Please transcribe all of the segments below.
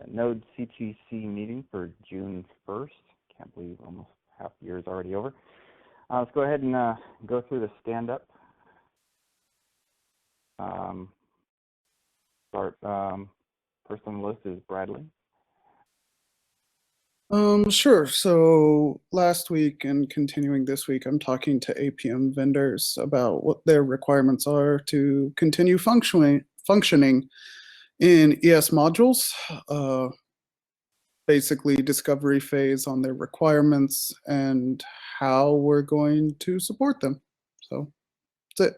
Node CTC meeting for June 1st. Can't believe almost half the year is already over. Let's go ahead and go through the stand-up. First on the list is Bradley. Sure. So last week and continuing this week, I'm talking to APM vendors about what their requirements are to continue functioning in ES modules. Basically, discovery phase on their requirements and how we're going to support them. So that's it.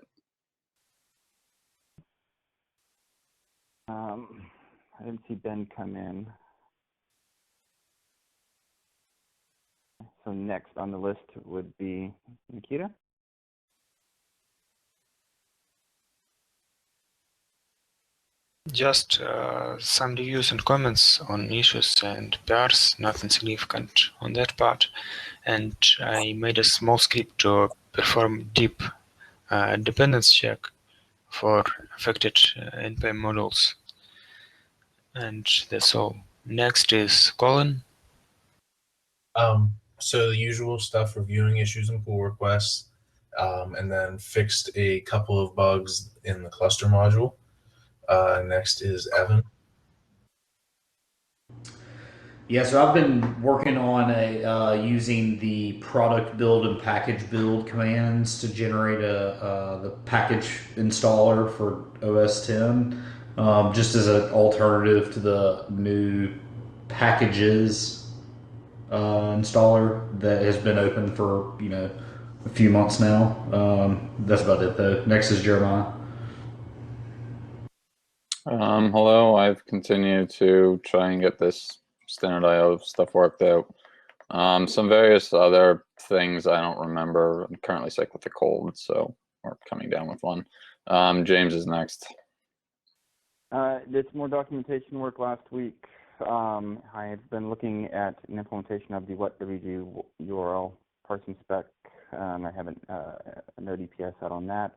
I didn't see Ben come in. So next on the list would be Nikita. Just some reviews and comments on issues and pairs, nothing significant on that part. And I made a small script to perform deep dependence check for affected NPM models. And that's all. Next is Colin. So the usual stuff, reviewing issues and pull requests, and then fixed a couple of bugs in the cluster module. Next is Evan. Yeah, so I've been working on using the product build and package build commands to generate the package installer for OS 10, just as an alternative to the new packages installer that has been open for a few months now. That's about it though. Next is Jeremiah. Hello, I've continued to try and get this standard IO stuff worked out. Some various other things I don't remember. I'm currently sick with a cold, so we're coming down with one. James is next. Did some more documentation work last week. I've been looking at an implementation of the WWG URL parsing spec, and I haven't Node EPS out on that.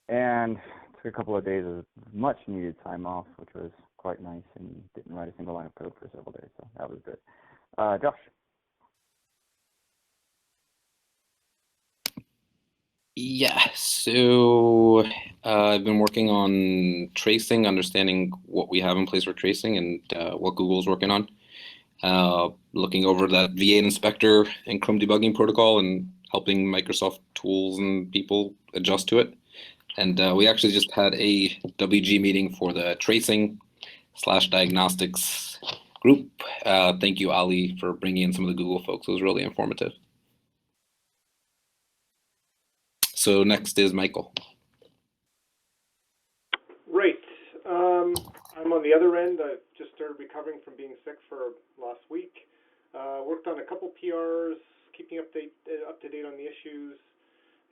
And took a couple of days of much needed time off, which was quite nice, and didn't write a single line of code for several days, so that was good. Josh. Yeah, so I've been working on tracing, understanding what we have in place for tracing and what Google's working on. Looking over that V8 inspector and Chrome debugging protocol and helping Microsoft tools and people adjust to it. And we actually just had a WG meeting for the tracing/diagnostics group. Thank you, Ali, for bringing in some of the Google folks. It was really informative. So next is Michael. Right. I'm on the other end. I just started recovering from being sick for last week. Worked on a couple PRs, keeping up to date on the issues.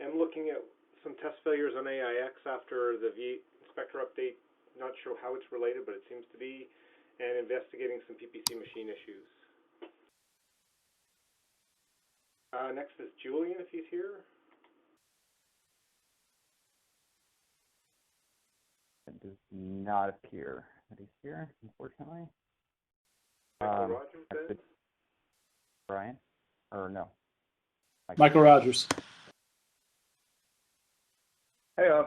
I'm looking at some test failures on AIX after the V8 inspector update. Not sure how it's related, but it seems to be. And investigating some PPC machine issues. Next is Julian, if he's here. It does not appear that he's here, unfortunately. Michael Rogers then? Brian? Or no? Michael Rogers. Hey, I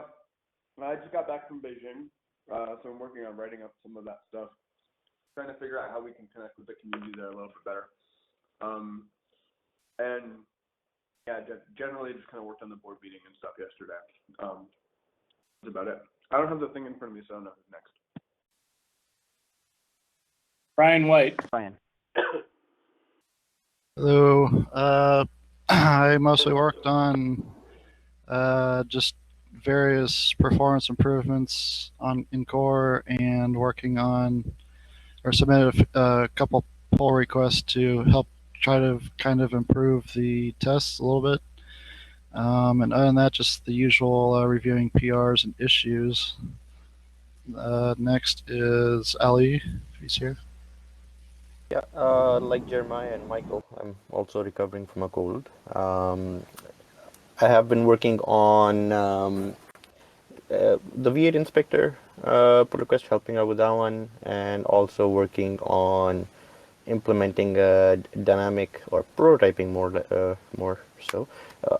just got back from Beijing, so I'm working on writing up some of that stuff, trying to figure out how we can connect with the community there a little bit better. And yeah, generally just kind of worked on the board meeting and stuff yesterday. That's about it. I don't have the thing in front of me, so I don't know who's next. Brian White. Brian. Hello. I mostly worked on just various performance improvements in core and working on or submitted a couple pull requests to help try to kind of improve the tests a little bit. And other than that, just the usual reviewing PRs and issues. Next is Ali, if he's here. Yeah, like Jeremiah and Michael, I'm also recovering from a cold. I have been working on the V8 inspector pull request, helping out with that one, and also working on implementing a dynamic or prototyping more so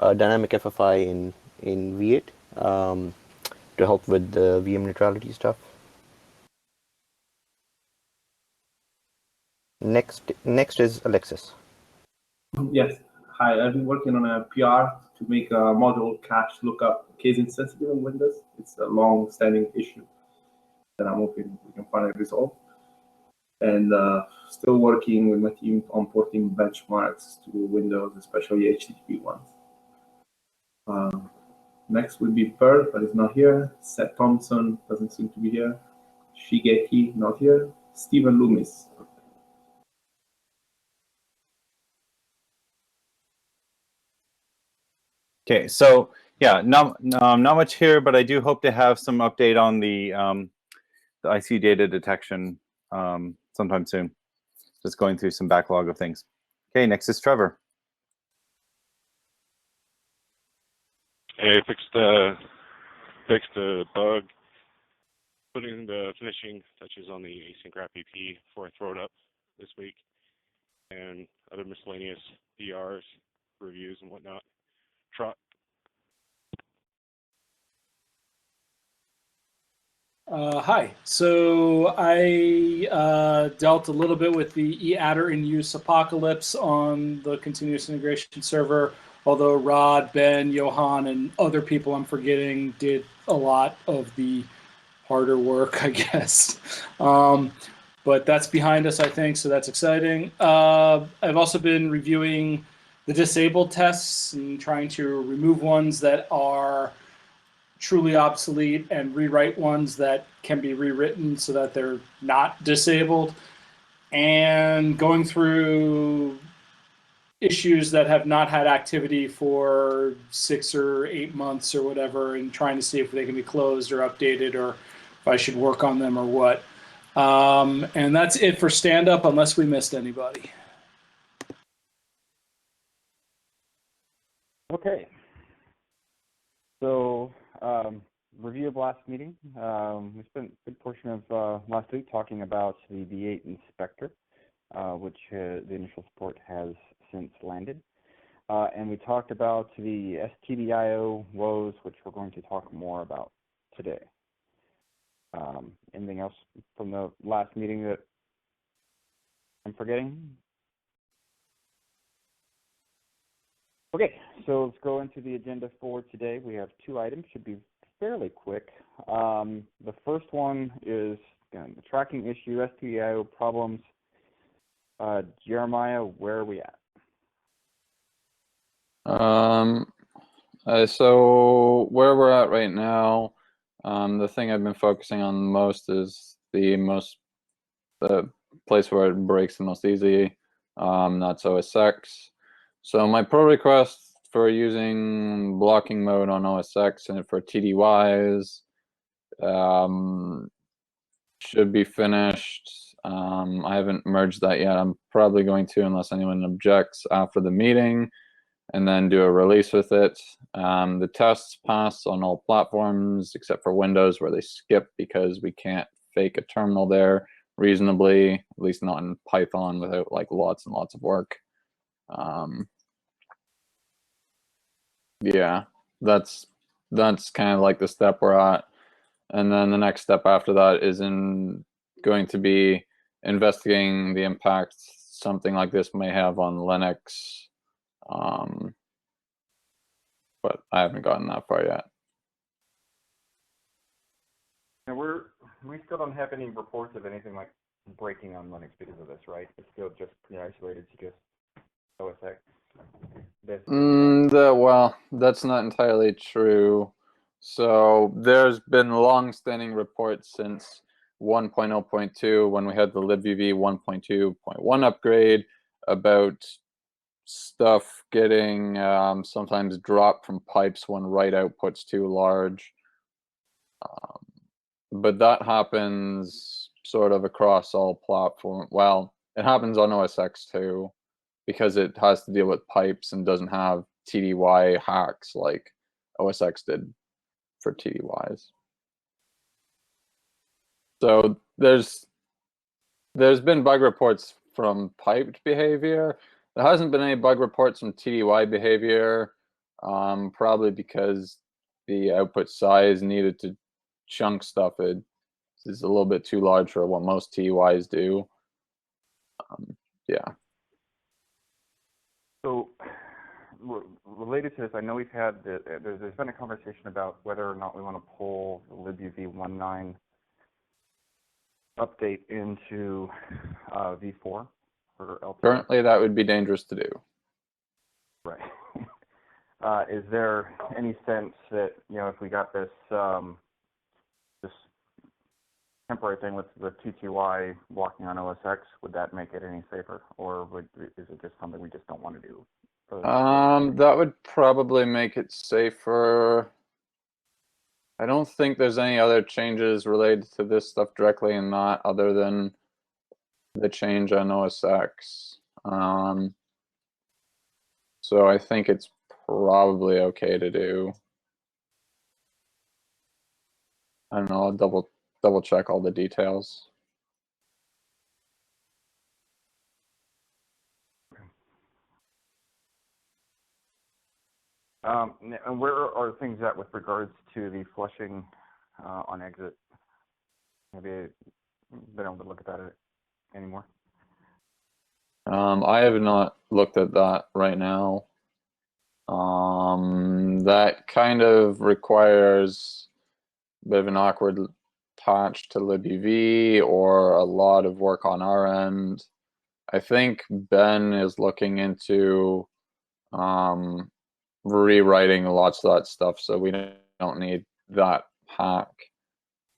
a dynamic FFI in V8 to help with the VM neutrality stuff. Next is Alexis. Yes. Hi, I've been working on a PR to make a module cache lookup case insensitive in Windows. It's a long-standing issue that I'm hoping we can finally resolve. And still working with my team on porting benchmarks to Windows, especially HTTP ones. Next would be Pearl, but it's not here. Seth Thompson doesn't seem to be here. Shigeki, not here. Stephen Loomis. Okay, so yeah, not much here, but I do hope to have some update on the IC data detection sometime soon. Just going through some backlog of things. Okay, next is Trevor. Hey, fixed the bug, putting the finishing touches on the async wrap EP before I throw it up this week, and other miscellaneous PRs, reviews, and whatnot. Trot. Hi. So I dealt a little bit with the eAdder in use apocalypse on the continuous integration server, although Rod, Ben, Johan, and other people I'm forgetting did a lot of the harder work, I guess. But that's behind us, I think, so that's exciting. I've also been reviewing the disabled tests and trying to remove ones that are truly obsolete and rewrite ones that can be rewritten so that they're not disabled, and going through issues that have not had activity for 6 or 8 months or whatever, and trying to see if they can be closed or updated, or if I should work on them or what. And that's it for stand-up, unless we missed anybody. Okay. So, review of last meeting. We spent a good portion of last week talking about the V8 inspector, which the initial support has since landed. And we talked about the STDIO woes, which we're going to talk more about today. Anything else from the last meeting that I'm forgetting? Okay, so let's go into the agenda for today. We have 2 items, should be fairly quick. The first one is the tracking issue, STDIO problems. Jeremiah, where are we at? So where we're at right now, the thing I've been focusing on the most is the place where it breaks the most easy, that's OS X. So my pull request for using blocking mode on OS X and for TDYs should be finished. I haven't merged that yet. I'm probably going to, unless anyone objects, after the meeting, and then do a release with it. The tests pass on all platforms except for Windows, where they skip because we can't fake a terminal there reasonably, at least not in Python without like lots and lots of work. Yeah, that's kind of like the step we're at. And then the next step after that is going to be investigating the impact something like this may have on Linux. But I haven't gotten that far yet. And we still don't have any reports of anything like breaking on Linux because of this, right? It's still just isolated to just OS X. Well, that's not entirely true. So there's been long-standing reports since 1.0.2 when we had the libvv 1.2.1 upgrade about stuff getting sometimes dropped from pipes when write output's too large. But that happens sort of across all platforms. Well, it happens on OS X too, because it has to deal with pipes and doesn't have TDY hacks like OS X did for TDYs. So there's been bug reports from piped behavior. There hasn't been any bug reports from TDY behavior, probably because the output size needed to chunk stuff is a little bit too large for what most TDYs do. Yeah. So, related to this, I know we've had there's been a conversation about whether or not we want to pull the libuv19 update into v4 for LTS. Currently, that would be dangerous to do. Right. Is there any sense that, if we got this this temporary thing with the TTY walking on OS X, would that make it any safer, or is it just something we just don't want to do? That would probably make it safer. I don't think there's any other changes related to this stuff directly in that, other than the change on OS X. So I think it's probably okay to do. I don't know. I'll double check all the details. And where are things at with regards to the flushing on exit? Have you been able to look at that anymore? I have not looked at that right now. That kind of requires a bit of an awkward patch to libuv or a lot of work on our end. I think Ben is looking into rewriting lots of that stuff, so we don't need that hack,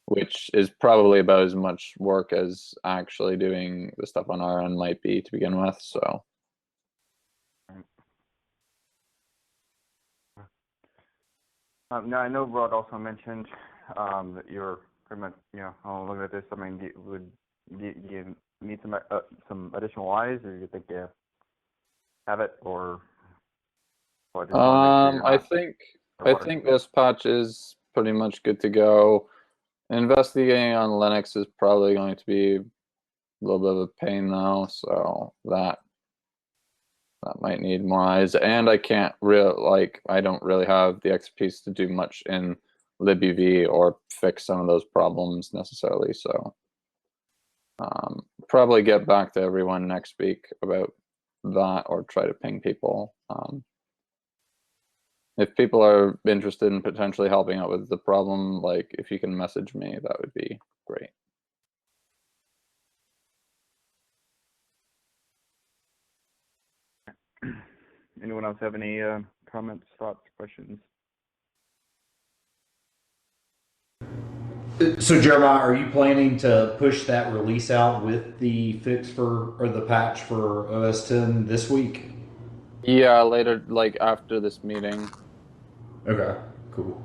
which is probably about as much work as actually doing the stuff on our end might be to begin with. So. Now, I know Rod also mentioned that you're pretty much, looking at this. I mean, do you need some additional eyes, or do you think you have it, or? I think this patch is pretty much good to go. Investigating on Linux is probably going to be a little bit of a pain though, so that might need more eyes. And I I don't really have the expertise to do much in libuv or fix some of those problems necessarily. So probably get back to everyone next week about that, or try to ping people. If people are interested in potentially helping out with the problem, like if you can message me, that would be great. Anyone else have any comments, thoughts, questions? So Jeremiah, are you planning to push that release out with the fix or the patch for OS 10 this week? Yeah, later, like after this meeting. Okay, cool.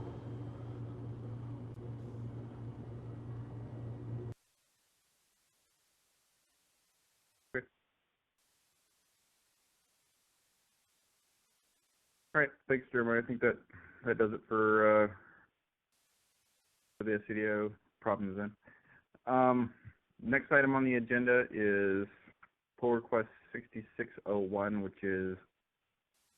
All right, thanks, Jeremiah. I think that does it for the SCDO problems then. Next item on the agenda is pull request 6601, which is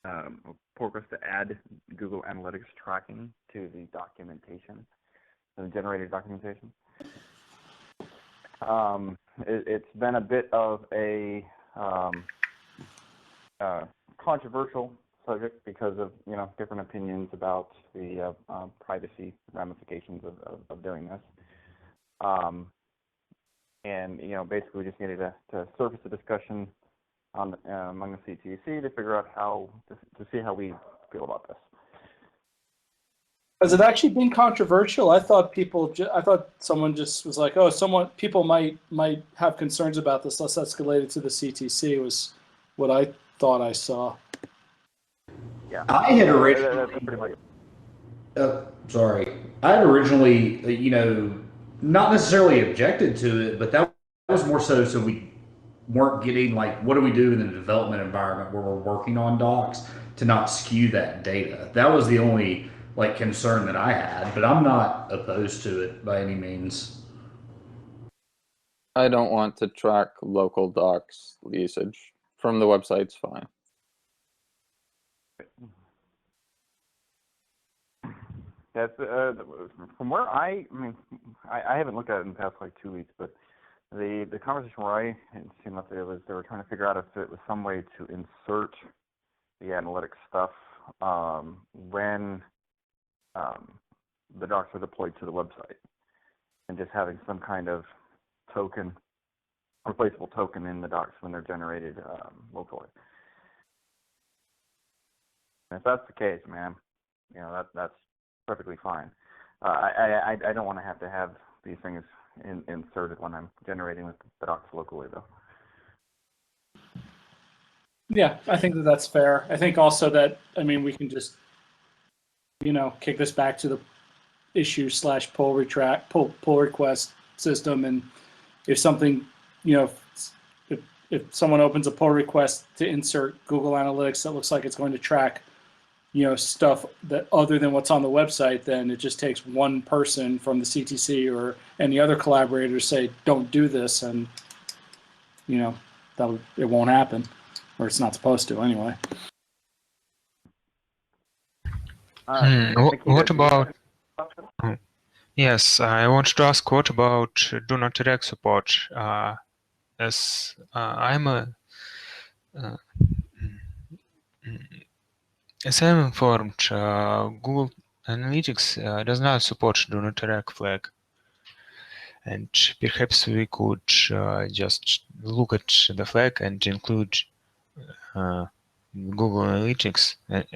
a pull request to add Google Analytics tracking to the documentation, the generated documentation. It's been a bit of a controversial subject because of different opinions about the privacy ramifications of doing this, and basically we just needed to surface a discussion on among the CTC to figure out how to see how we feel about this. Has it actually been controversial? I thought someone just was like, oh, people might have concerns about this. Let's escalate it to the CTC. Was what I thought I saw. Yeah, I had originally. I had originally, not necessarily objected to it, but that was more so we weren't getting what do we do in the development environment where we're working on docs to not skew that data. That was the only concern that I had, but I'm not opposed to it by any means. I don't want to track local docs usage. From the website's fine. That's from where I mean, I haven't looked at it in the past like 2 weeks, but the conversation where it seemed like they were trying to figure out if it was some way to insert the analytics stuff when the docs are deployed to the website, and just having some kind of token, replaceable token in the docs when they're generated locally. And if that's the case, man, you know that's perfectly fine. I don't want to have these things inserted when I'm generating with the docs locally, though. Yeah, I think that's fair. I think also that, I mean, we can just, kick this back to the issue/pull request system, and if something, if someone opens a pull request to insert Google Analytics that looks like it's going to track, stuff that other than what's on the website, then it just takes one person from the CTC or any other collaborators say, don't do this, and it won't happen, or it's not supposed to anyway. What about? Yes, I want to ask, what about do not direct support? As I'm informed, Google Analytics does not support do not direct flag, and perhaps we could just look at the flag and include Google Analytics. And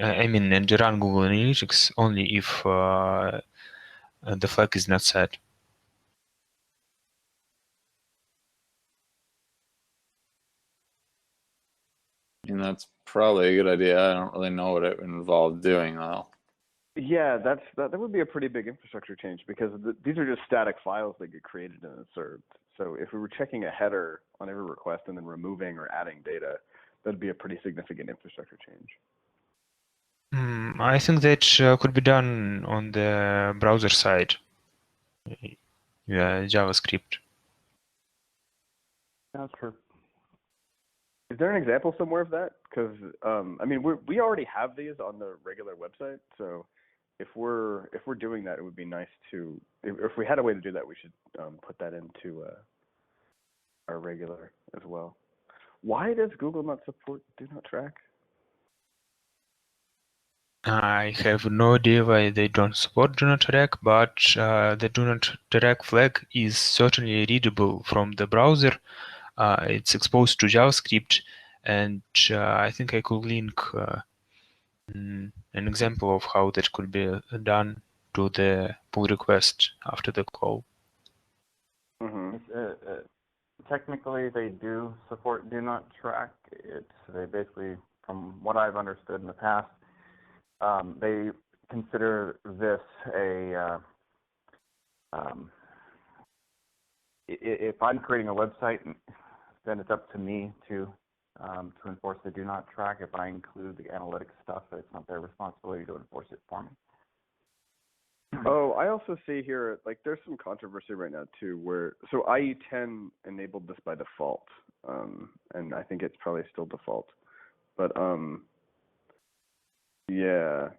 run Google Analytics only if the flag is not set. And that's probably a good idea. I don't really know what it involved doing, though. Yeah, that would be a pretty big infrastructure change, because these are just static files that get created and served. So if we were checking a header on every request and then removing or adding data, that'd be a pretty significant infrastructure change. I think that could be done on the browser side. Yeah, JavaScript. That's true. Is there an example somewhere of that? Because I mean, we already have these on the regular website. So if we're doing that, it would be nice to, if we had a way to do that, we should put that into our regular as well. Why does Google not support do not track? I have no idea why they don't support do not track, but the do not track flag is certainly readable from the browser. It's exposed to JavaScript, and I think I could link an example of how that could be done to the pull request after the call. Technically, they do support do not track. They basically, from what I've understood in the past, they consider this a if I'm creating a website, then it's up to me to enforce the do not track. If I include the analytics stuff, it's not their responsibility to enforce it for me. Oh, I also see here, like, there's some controversy right now too, where so IE10 enabled this by default, and I think it's probably still default, but yeah,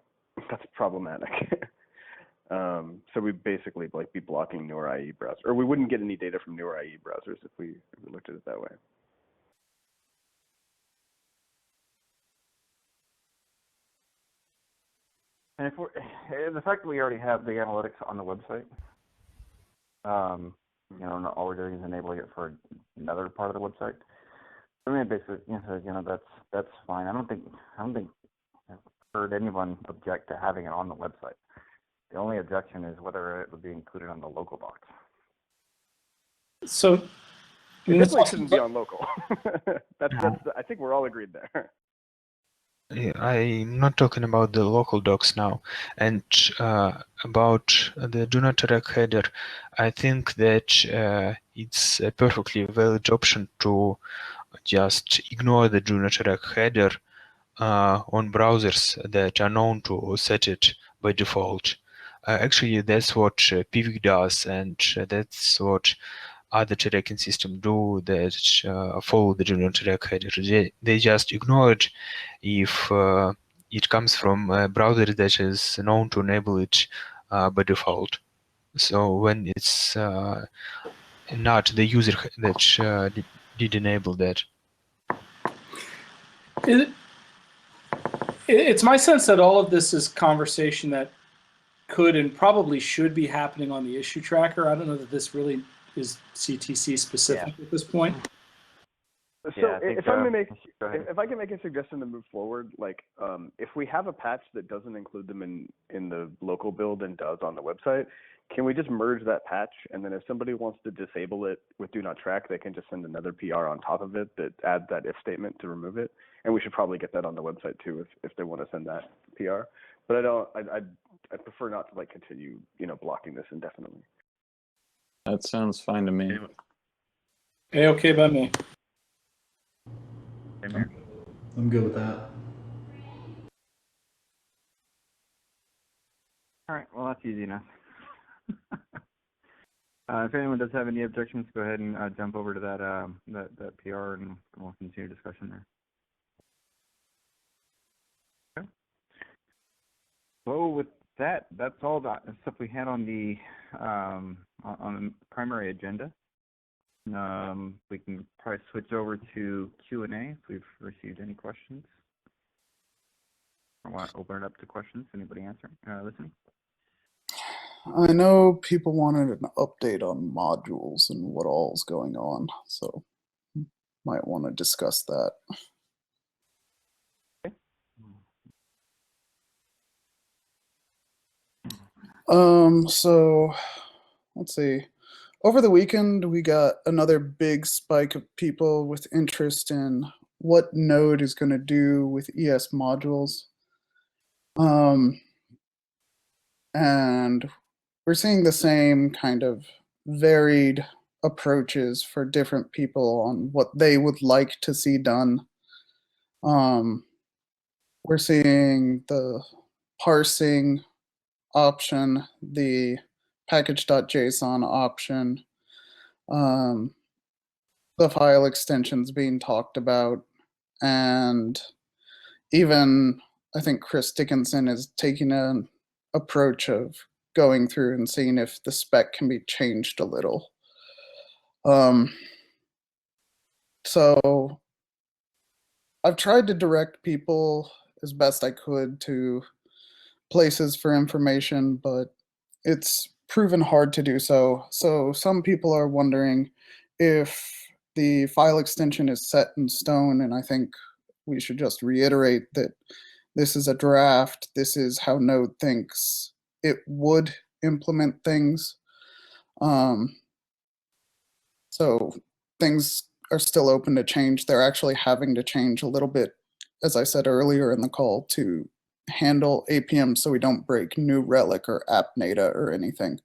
that's problematic. So we basically like be blocking newer IE browsers, or we wouldn't get any data from newer IE browsers if we looked at it that way. And if the fact that we already have the analytics on the website, all we're doing is enabling it for another part of the website. I mean, basically, that's fine. I don't think I've heard anyone object to having it on the website. The only objection is whether it would be included on the local docs. So it definitely shouldn't be on local. that's I think we're all agreed there. I'm not talking about the local docs now. And about the do not track header, I think that it's a perfectly valid option to just ignore the do not track header on browsers that are known to set it by default. Actually, that's what Pivik does, and that's what other tracking systems do that follow the general track header. They just ignore it if it comes from a browser that is known to enable it by default. So when it's not the user that did enable that. It's my sense that all of this is conversation that could and probably should be happening on the issue tracker. I don't know that this really is CTC specific at this point. So Yeah, I think, if I may go ahead. if I can make a suggestion to move forward, like if we have a patch that doesn't include them in the local build and does on the website, can we just merge that patch, and then if somebody wants to disable it with do not track, they can just send another PR on top of it that adds that if statement to remove it. And we should probably get that on the website too if they want to send that PR. But I prefer not to like continue blocking this indefinitely. That sounds fine to me. Okay by me. I'm good with that. All right, well, that's easy enough. If anyone does have any objections, go ahead and jump over to that PR, and we'll continue discussion there. Okay. Well, with that, that's all the stuff we had on the primary agenda. We can probably switch over to Q&A if we've received any questions. I want to open it up to questions. Anybody listening? I know people wanted an update on modules and what all is going on, so might want to discuss that. So let's see. Over the weekend, we got another big spike of people with interest in what Node is going to do with ES modules. And we're seeing the same kind of varied approaches for different people on what they would like to see done. We're seeing the parsing option, the package.json option, the file extensions being talked about, and even I think Chris Dickinson is taking an approach of going through and seeing if the spec can be changed a little. So I've tried to direct people as best I could to places for information, but it's proven hard to do so. So some people are wondering if the file extension is set in stone, and I think we should just reiterate that this is a draft. This is how Node thinks it would implement things. So things are still open to change. They're actually having to change a little bit, as I said earlier in the call, to handle APM so we don't break New Relic or AppNata or anything.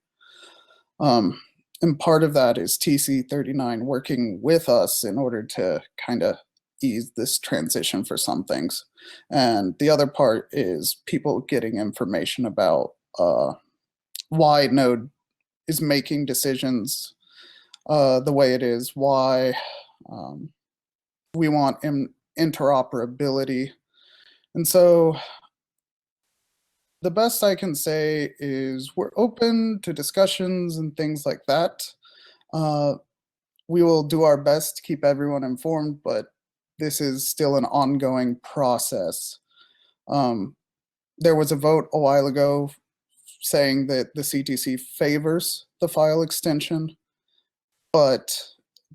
And part of that is TC39 working with us in order to kind of ease this transition for some things. And the other part is people getting information about why Node is making decisions the way it is, why we want interoperability. And so the best I can say is we're open to discussions and things like that. We will do our best to keep everyone informed, but this is still an ongoing process. There was a vote a while ago saying that the CTC favors the file extension, but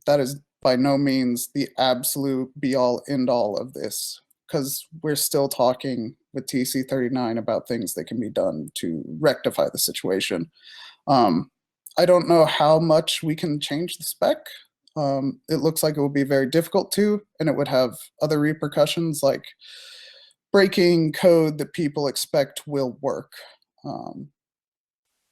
that is by no means the absolute be-all, end-all of this, because we're still talking with TC39 about things that can be done to rectify the situation. I don't know how much we can change the spec. It looks like it would be very difficult to, and it would have other repercussions like breaking code that people expect will work,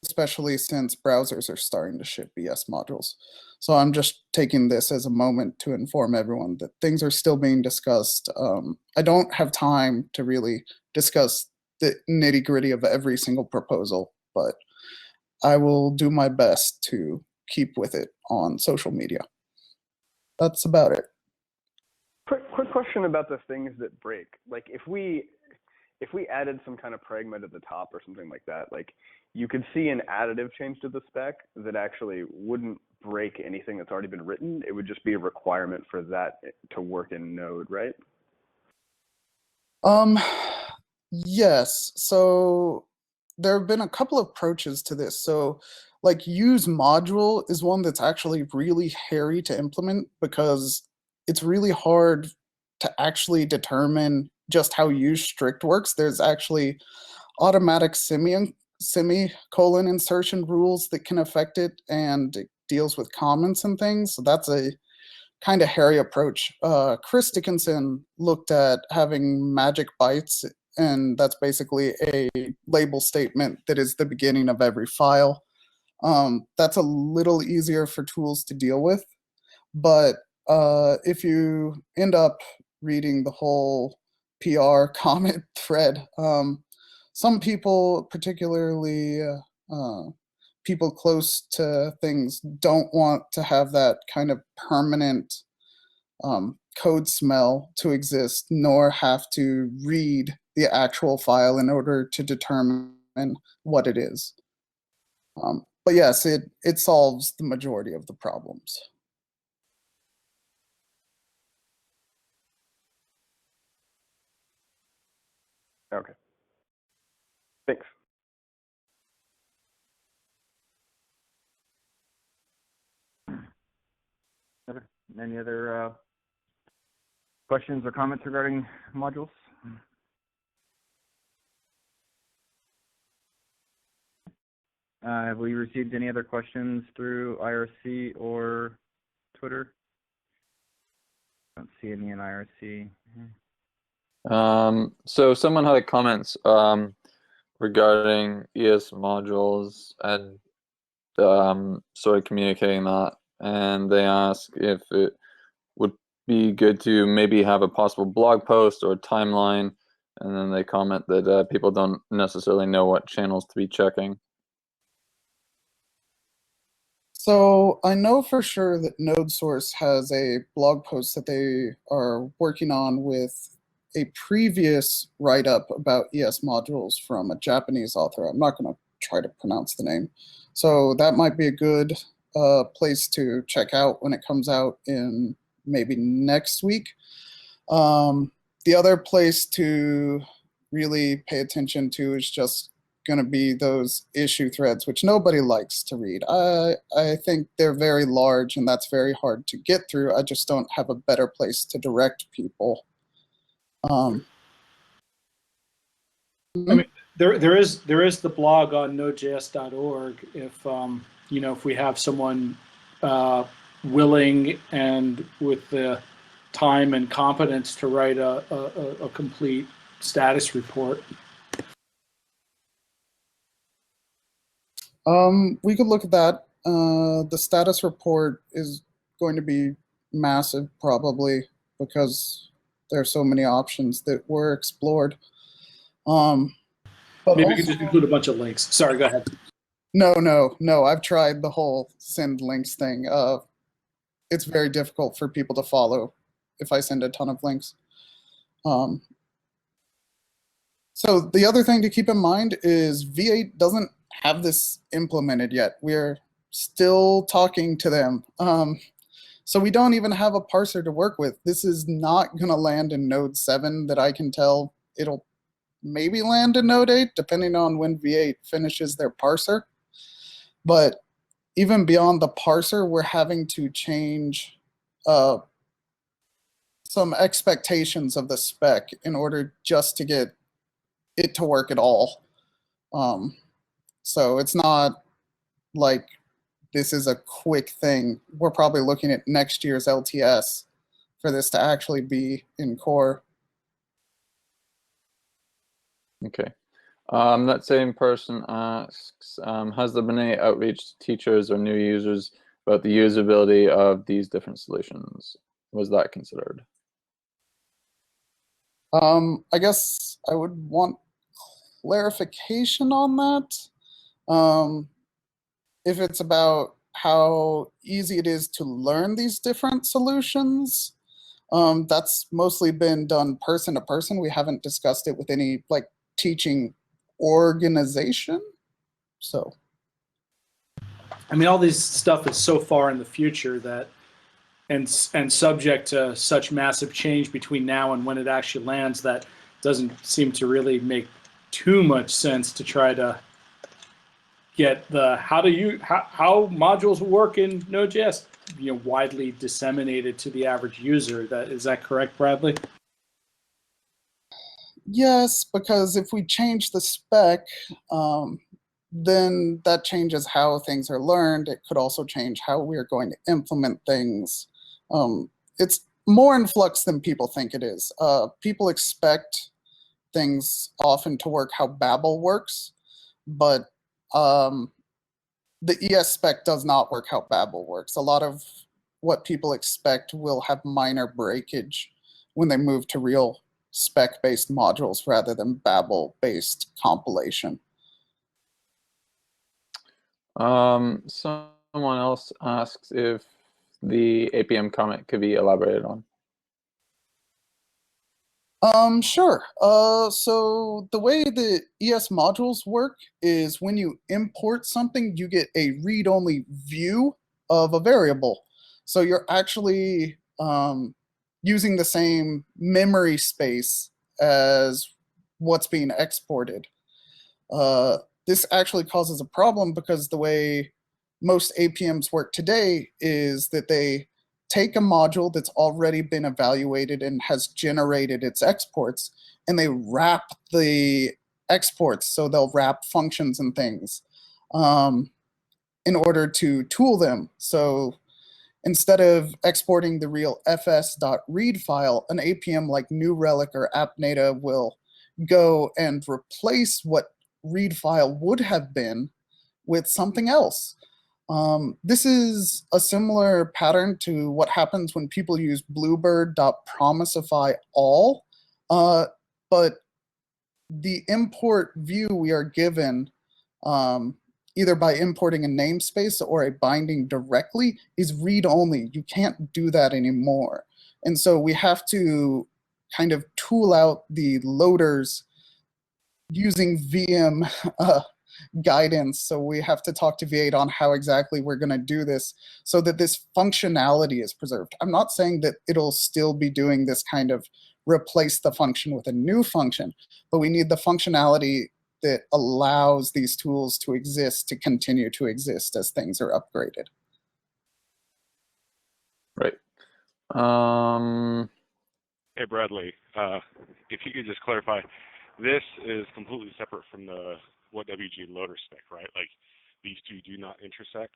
especially since browsers are starting to ship ES modules. So I'm just taking this as a moment to inform everyone that things are still being discussed. I don't have time to really discuss the nitty-gritty of every single proposal, but I will do my best to keep with it on social media. That's about it. Quick question about the things that break. Like if we added some kind of pragma to the top or something like that, like you could see an additive change to the spec that actually wouldn't break anything that's already been written. It would just be a requirement for that to work in Node, right? Yes. So there have been a couple of approaches to this. So like use module is one that's actually really hairy to implement because it's really hard to actually determine just how use strict works. There's actually automatic semicolon insertion rules that can affect it, and it deals with comments and things. So that's a kind of hairy approach. Chris Dickinson looked at having magic bytes, and that's basically a label statement that is the beginning of every file. That's a little easier for tools to deal with, but if you end up reading the whole PR comment thread, some people, particularly people close to things, don't want to have that kind of permanent code smell to exist, nor have to read the actual file in order to determine what it is. But yes, it solves the majority of the problems. Okay. Thanks. Any other questions or comments regarding modules? Have we received any other questions through IRC or Twitter? Don't see any in IRC. So someone had a comments regarding ES modules and sort of communicating that, and they ask if it would be good to maybe have a possible blog post or a timeline, and then they comment that people don't necessarily know what channels to be checking. So I know for sure that NodeSource has a blog post that they are working on with a previous write-up about ES modules from a Japanese author. I'm not going to try to pronounce the name. So that might be a good place to check out when it comes out in maybe next week. The other place to really pay attention to is just going to be those issue threads, which nobody likes to read. I think they're very large, and that's very hard to get through. I just don't have a better place to direct people. I mean, there is the blog on Node.js.org. If if we have someone willing and with the time and competence to write a complete status report. We could look at that. The status report is going to be massive, probably, because there are so many options that were explored. But maybe also, we could just include a bunch of links. Sorry, go ahead. No. I've tried the whole send links thing. It's very difficult for people to follow if I send a ton of links. So the other thing to keep in mind is V8 doesn't have this implemented yet. We're still talking to them. So we don't even have a parser to work with. This is not going to land in Node 7 that I can tell. It'll maybe land in Node 8, depending on when V8 finishes their parser. But even beyond the parser, we're having to change some expectations of the spec in order just to get it to work at all. So it's not like this is a quick thing. We're probably looking at next year's LTS for this to actually be in core. Okay. That same person asks, has there been any outreach to teachers or new users about the usability of these different solutions? Was that considered? I guess I would want clarification on that. If it's about how easy it is to learn these different solutions. That's mostly been done person to person. We haven't discussed it with any like teaching organization. So, I mean, all this stuff is so far in the future that, and subject to such massive change between now and when it actually lands, that doesn't seem to really make too much sense to try to get the how modules work in Node.js, widely disseminated to the average user. Is that correct, Bradley? yes, because if we change the spec, then that changes how things are learned. It could also change how we are going to implement things. It's more in flux than people think it is. People expect things often to work how Babel works, but the ES spec does not work how Babel works. A lot of what people expect will have minor breakage when they move to real spec-based modules rather than Babel-based compilation. Someone else asks if the APM comment could be elaborated on. Sure. So the way the ES modules work is when you import something, you get a read-only view of a variable. So you're actually using the same memory space as what's being exported. This actually causes a problem because the way most APMs work today is that they take a module that's already been evaluated and has generated its exports, and they wrap the exports. So they'll wrap functions and things in order to tool them. So instead of exporting the real fs.read file, an APM like New Relic or AppNata will go and replace what read file would have been with something else. This is a similar pattern to what happens when people use bluebird.promisify all, but the import view we are given either by importing a namespace or a binding directly is read-only. You can't do that anymore. And so we have to kind of tool out the loaders using VM guidance. So we have to talk to V8 on how exactly we're going to do this so that this functionality is preserved. I'm not saying that it'll still be doing this kind of replace the function with a new function, but we need the functionality that allows these tools to exist to continue to exist as things are upgraded. Right. Hey, Bradley, if you could just clarify, this is completely separate from the WhatWG loader spec, right? Like, these two do not intersect?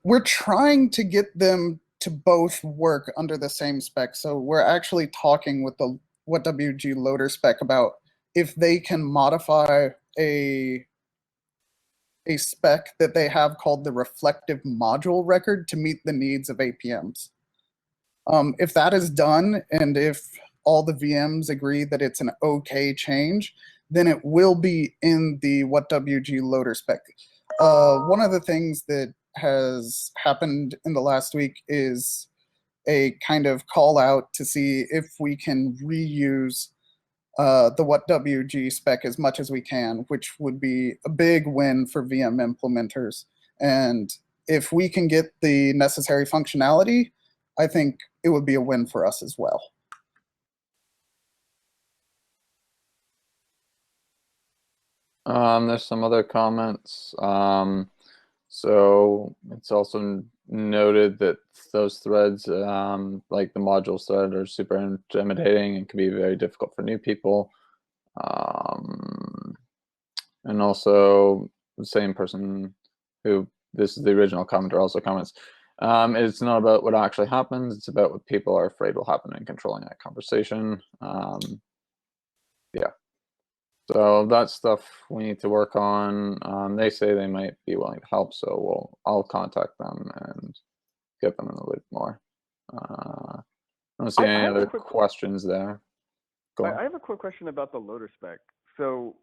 We're trying to get them to both work under the same spec. So we're actually talking with the WhatWG loader spec about if they can modify a spec that they have called the reflective module record to meet the needs of APMs. If that is done, and if all the VMs agree that it's an okay change, then it will be in the WhatWG loader spec. One of the things that has happened in the last week is a kind of call out to see if we can reuse the WhatWG spec as much as we can, which would be a big win for VM implementers. And if we can get the necessary functionality, I think it would be a win for us as well. There's some other comments. So it's also noted that those threads, like the modules thread, are super intimidating and can be very difficult for new people. And also the same person who, this is the original commenter, also comments, it's not about what actually happens, it's about what people are afraid will happen in controlling that conversation. Yeah. So that's stuff we need to work on. They say they might be willing to help, so I'll contact them and get them in the loop more. I don't see any other questions there. Go on. I have a quick question about the loader spec. So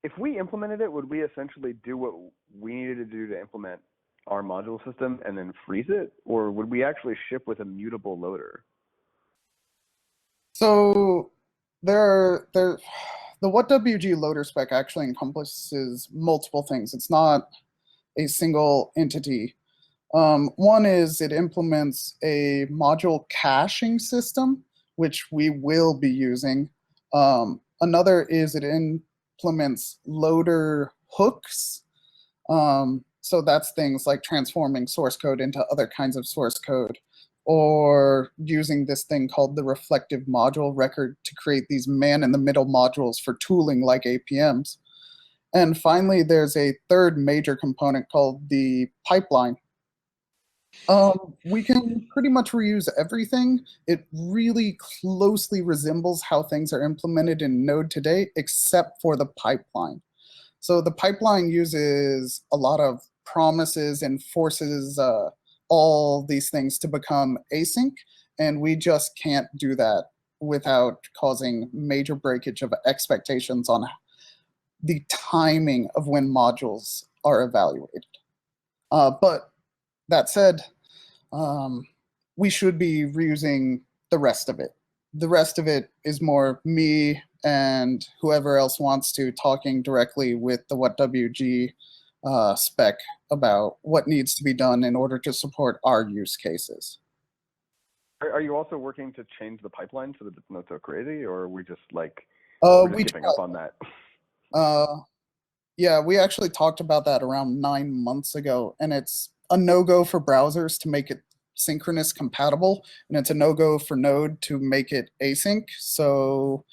if we implemented it, would we essentially do what we needed to do to implement our module system and then freeze it, or would we actually ship with a mutable loader? So the WhatWG loader spec actually encompasses multiple things. It's not a single entity. One is it implements a module caching system, which we will be using. Another is it implements loader hooks. So that's things like transforming source code into other kinds of source code, or using this thing called the reflective module record to create these man-in-the-middle modules for tooling like APMs. And finally, there's a third major component called the pipeline. We can pretty much reuse everything. It really closely resembles how things are implemented in Node today, except for the pipeline. So the pipeline uses a lot of promises and forces all these things to become async, and we just can't do that without causing major breakage of expectations on the timing of when modules are evaluated. But that said, we should be reusing the rest of it. The rest of it is more me and whoever else wants to talking directly with the WhatWG spec about what needs to be done in order to support our use cases. Are you also working to change the pipeline so that it's not so crazy, or are we just like we're just giving up on that? Yeah, we actually talked about that around 9 months ago, and it's a no-go for browsers to make it synchronous compatible, and it's a no-go for Node to make it async. So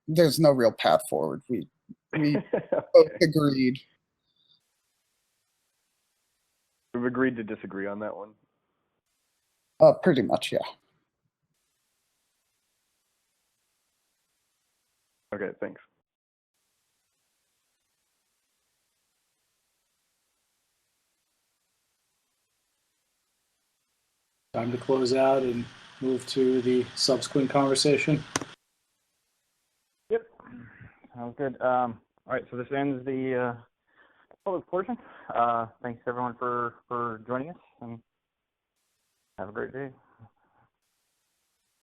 there's no real path forward. We both agreed. We've agreed to disagree on that one. Pretty much, yeah. Okay, thanks. Time to close out and move to the subsequent conversation. Yep, sounds good. All right, so this ends the public portion. Thanks everyone for joining us, and have a great day.